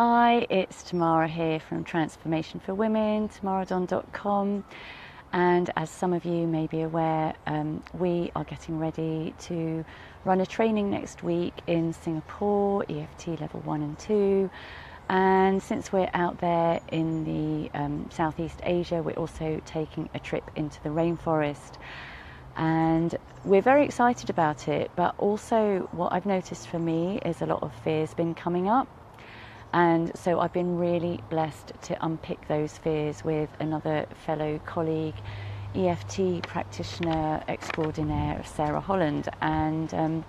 Hi, it's Tamara here from Transformation for Women, tamaradon.com, and as some of you may be aware, we are getting ready to run a training next week in Singapore, EFT level 1 and 2, and since we're out there in the Southeast Asia, we're also taking a trip into the rainforest, and we're very excited about it, but also what I've noticed for me is a lot of fears been coming up. And so I've been really blessed to unpick those fears with another fellow colleague, EFT practitioner extraordinaire, Sarah Holland. And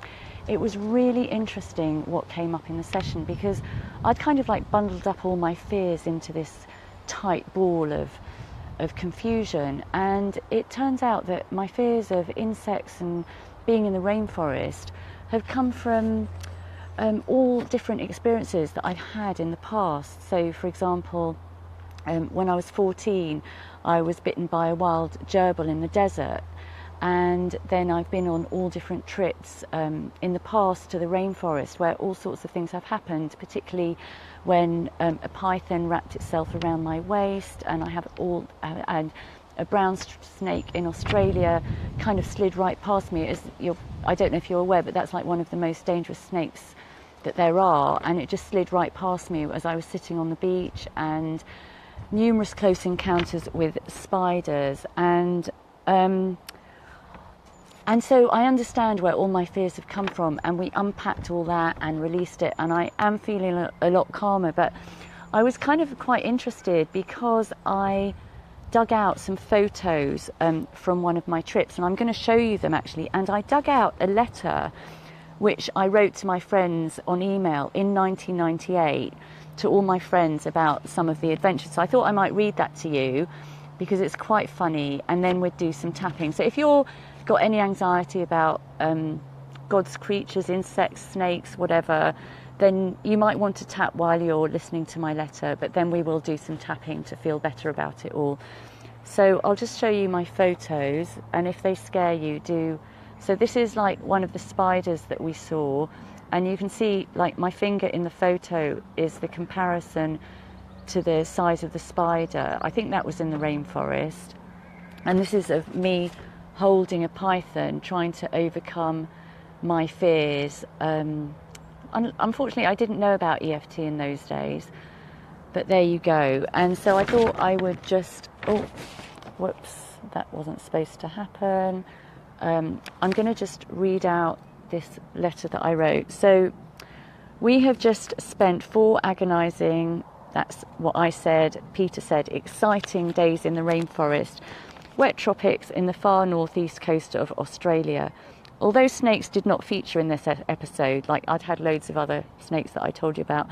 it was really interesting what came up in the session, because I'd kind of like bundled up all my fears into this tight ball of confusion. And it turns out that my fears of insects and being in the rainforest have come from all different experiences that I've had in the past. So, for example, when I was 14, I was bitten by a wild gerbil in the desert, and then I've been on all different trips in the past to the rainforest where all sorts of things have happened, particularly when a python wrapped itself around my waist, and I have and a brown snake in Australia kind of slid right past me. I don't know if you're aware, but that's like one of the most dangerous snakes that there are, and it just slid right past me as I was sitting on the beach. And numerous close encounters with spiders, and so I understand where all my fears have come from, and we unpacked all that and released it, and I am feeling a lot calmer. But I was kind of quite interested because I dug out some photos from one of my trips, and I'm going to show you them actually. And I dug out a letter which I wrote to my friends on email in 1998, to all my friends about some of the adventures. So I thought I might read that to you because it's quite funny, and then we'd do some tapping. So if you've got any anxiety about God's creatures, insects, snakes, whatever, then you might want to tap while you're listening to my letter, but then we will do some tapping to feel better about it all. So I'll just show you my photos, and if they scare you, do. So this is like one of the spiders that we saw, and you can see like my finger in the photo is the comparison to the size of the spider. I think that was in the rainforest. And this is of me holding a python, trying to overcome my fears. Unfortunately, I didn't know about EFT in those days, but there you go. And so I thought I would just, whoops, that wasn't supposed to happen. I'm going to just read out this letter that I wrote. So we have just spent 4 agonizing, that's what I said, Peter said, exciting days in the rainforest, wet tropics in the far northeast coast of Australia. Although snakes did not feature in this episode, like I'd had loads of other snakes that I told you about,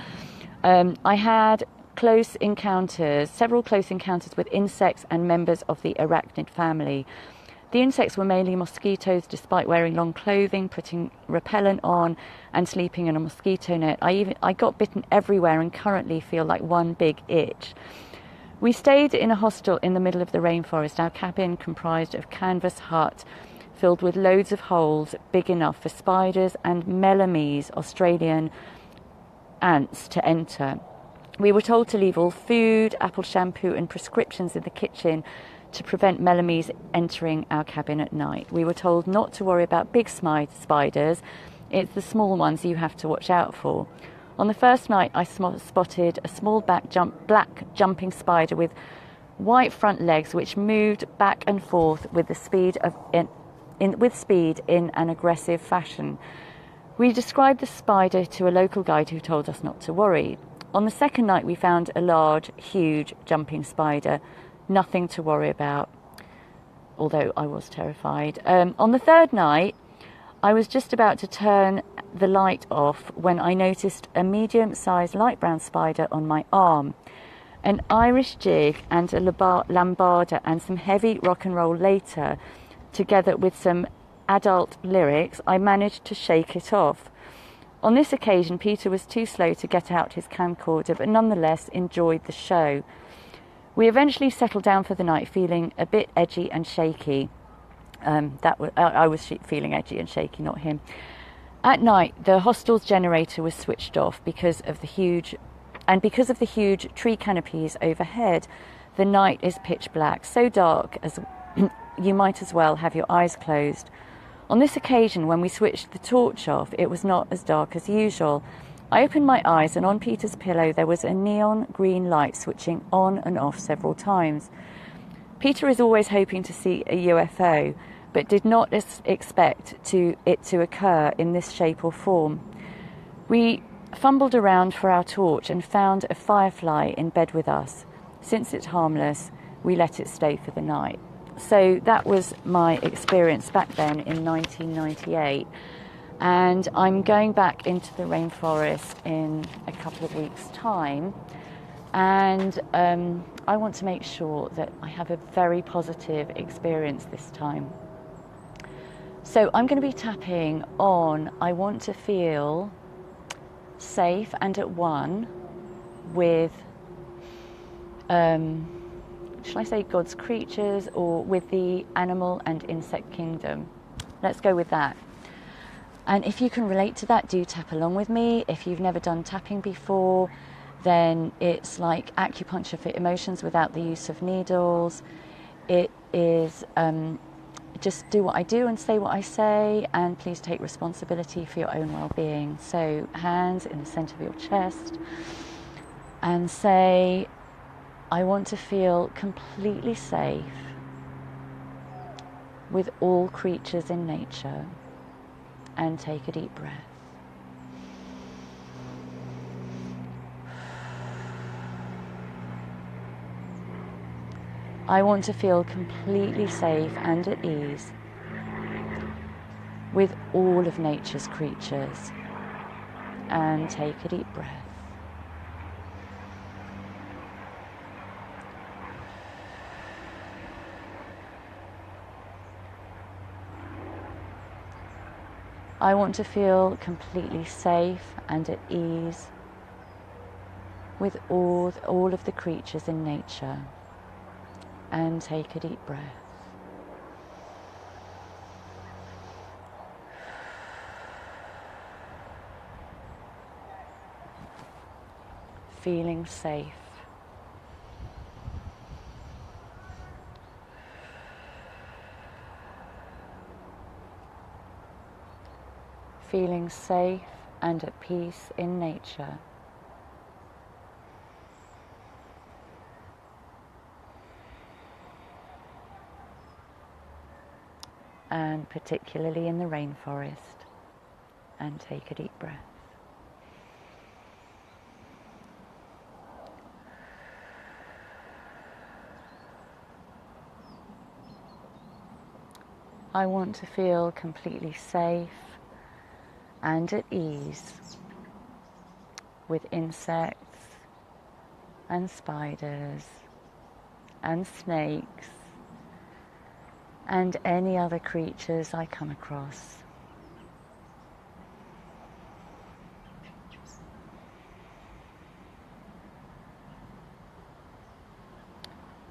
I had several close encounters with insects and members of the arachnid family. The insects were mainly mosquitoes, despite wearing long clothing, putting repellent on, and sleeping in a mosquito net. I got bitten everywhere and currently feel like one big itch. We stayed in a hostel in the middle of the rainforest. Our cabin comprised of canvas hut filled with loads of holes big enough for spiders and Melamese, Australian ants, to enter. We were told to leave all food, apple shampoo and prescriptions in the kitchen to prevent Melamese entering our cabin at night. We were told not to worry about big spiders. It's the small ones you have to watch out for. On the first night, I spotted a small black jumping spider with white front legs, which moved back and forth with the speed in an aggressive fashion. We described the spider to a local guide who told us not to worry. On the second night, we found a large, huge jumping spider. Nothing to worry about, although I was terrified. On the third night, I was just about to turn the light off when I noticed a medium-sized light brown spider on my arm. An Irish jig and a lambada and some heavy rock and roll later, together with some adult lyrics, I managed to shake it off. On this occasion, Peter was too slow to get out his camcorder, but nonetheless enjoyed the show. We eventually settled down for the night, feeling a bit edgy and shaky. I was feeling edgy and shaky, not him. At night, the hostel's generator was switched off because of the huge And because of the huge tree canopies overhead, the night is pitch black, so dark as you might as well have your eyes closed. On this occasion, when we switched the torch off, it was not as dark as usual. I opened my eyes, and on Peter's pillow there was a neon green light switching on and off several times. Peter is always hoping to see a UFO, but did not expect it to occur in this shape or form. We fumbled around for our torch and found a firefly in bed with us. Since it's harmless, we let it stay for the night. So that was my experience back then in 1998. And I'm going back into the rainforest in a couple of weeks' time. And I want to make sure that I have a very positive experience this time. So I'm going to be tapping on, I want to feel safe and at one with, shall I say God's creatures, or with the animal and insect kingdom? Let's go with that. And if you can relate to that, do tap along with me. If you've never done tapping before, then it's like acupuncture for emotions without the use of needles. It is just do what I do and say what I say, and please take responsibility for your own well-being. So hands in the center of your chest, and say, I want to feel completely safe with all creatures in nature, and take a deep breath. I want to feel completely safe and at ease with all of nature's creatures, and take a deep breath. I want to feel completely safe and at ease with all of the creatures in nature, and take a deep breath. Feeling safe. Feeling safe and at peace in nature. And particularly in the rainforest, and take a deep breath. I want to feel completely safe and at ease with insects and spiders and snakes and any other creatures I come across.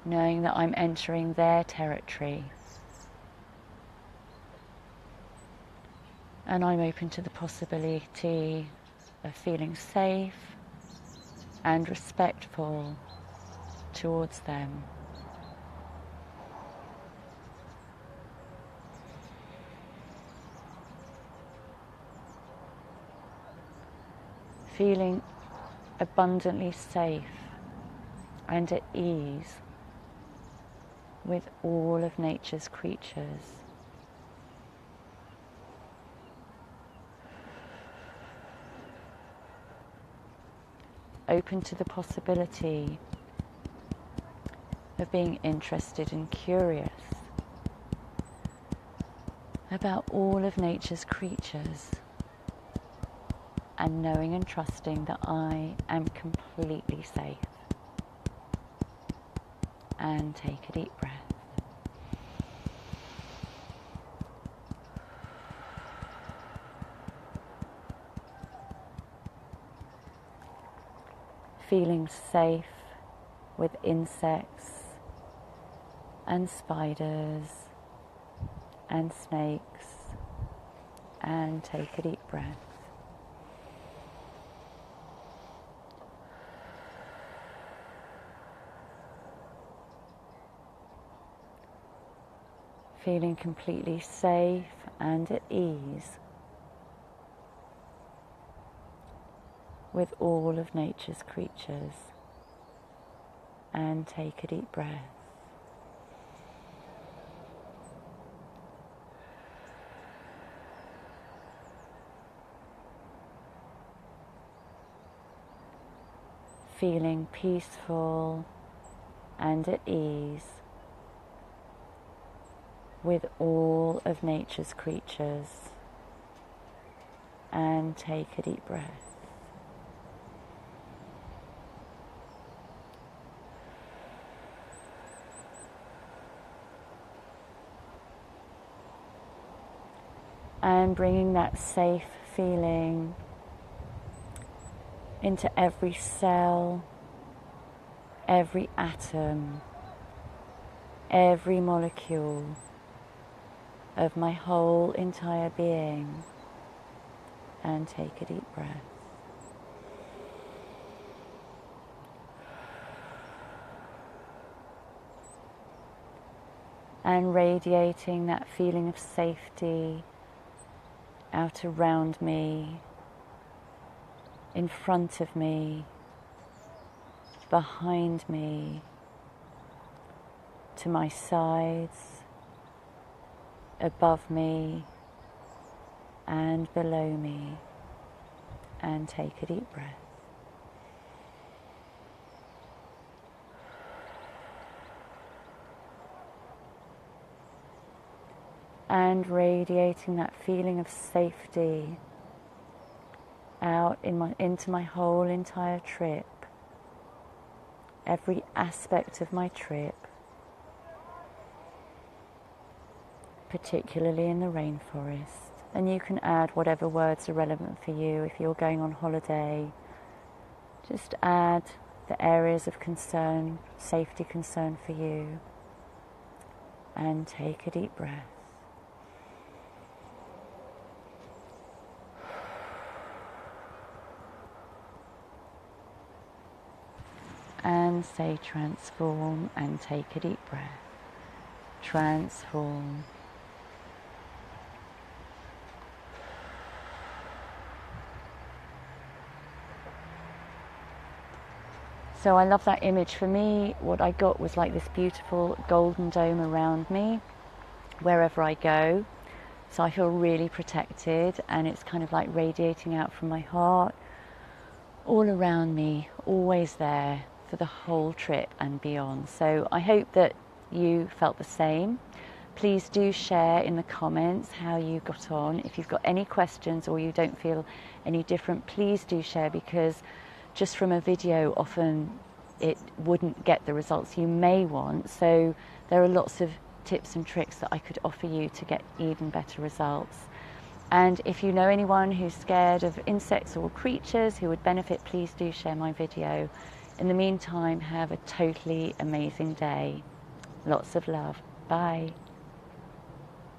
Knowing that I'm entering their territory, and I'm open to the possibility of feeling safe and respectful towards them. Feeling abundantly safe and at ease with all of nature's creatures. Open to the possibility of being interested and curious about all of nature's creatures, and knowing and trusting that I am completely safe. And take a deep breath. Feeling safe with insects and spiders and snakes, and take a deep breath. feeling completely safe and at ease with all of nature's creatures. And take a deep breath. Feeling peaceful and at ease with all of nature's creatures. And take a deep breath. And bringing that safe feeling into every cell, every atom, every molecule of my whole entire being. And take a deep breath. And radiating that feeling of safety out around me, in front of me, behind me, to my sides, above me, and below me. And take a deep breath. And radiating that feeling of safety out into my whole entire trip, every aspect of my trip, particularly in the rainforest. And you can add whatever words are relevant for you. If you're going on holiday, just add the areas of concern, safety concern for you, and take a deep breath. And say transform, and take a deep breath. Transform. So I love that image. For me, what I got was like this beautiful golden dome around me wherever I go. So I feel really protected, and it's kind of like radiating out from my heart all around me, always there for the whole trip and beyond. So I hope that you felt the same. Please do share in the comments how you got on. If you've got any questions or you don't feel any different, please do share, because just from a video often it wouldn't get the results you may want. So there are lots of tips and tricks that I could offer you to get even better results. And if you know anyone who's scared of insects or creatures who would benefit, please do share my video. In the meantime, have a totally amazing day. Lots of love. Bye.